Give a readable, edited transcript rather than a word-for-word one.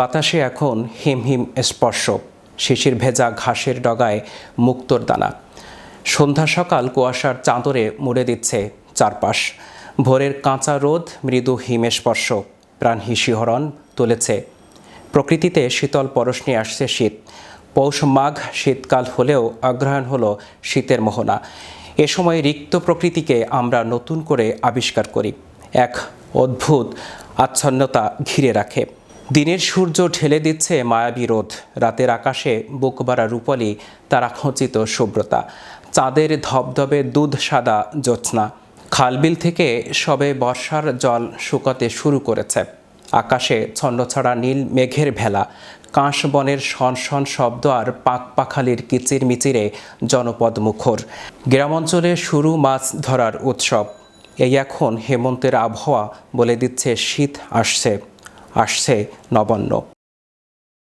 বাতাসে এখন হিমহিম স্পর্শ, শিশির ভেজা ঘাসের ডগায় মুক্তোর দানা। সন্ধ্যা সকাল কুয়াশার চাদরে মুড়ে দিচ্ছে চারপাশ। ভোরের কাঁচা রোদ, মৃদু হিমেস্পর্শ প্রাণ শিহরণ তুলেছে। প্রকৃতিতে শীতল পরশ নিয়ে আসছে শীত। পৌষ মাঘ শীতকাল হলেও অগ্রহায়ণ হলো শীতের মোহনা। এ সময় রিক্ত প্রকৃতিকে আমরা নতুন করে আবিষ্কার করি, এক অদ্ভুত আচ্ছন্নতা ঘিরে রাখে। দিনের সূর্য ঢেলে দিচ্ছে মায়াবী রোদ, রাতের আকাশে বুকভরা রূপালি তারাখচিত শুভ্রতা, চাঁদের ধবধবে দুধ সাদা জ্যোৎস্না। খালবিল থেকে সবে বর্ষার জল শুকাতে শুরু করেছে। আকাশে ছন্নছাড়া নীল মেঘের ভেলা, কাঁশ বনের শনশন শব্দ আর পাখপাখালির কিচিরমিচিরে জনপদ মুখর। গ্রামাঞ্চলে শুরু মাছ ধরার উৎসব। এই এখন হেমন্তের আবহাওয়া বলে দিচ্ছে শীত আসছে, আসছে নবান্ন।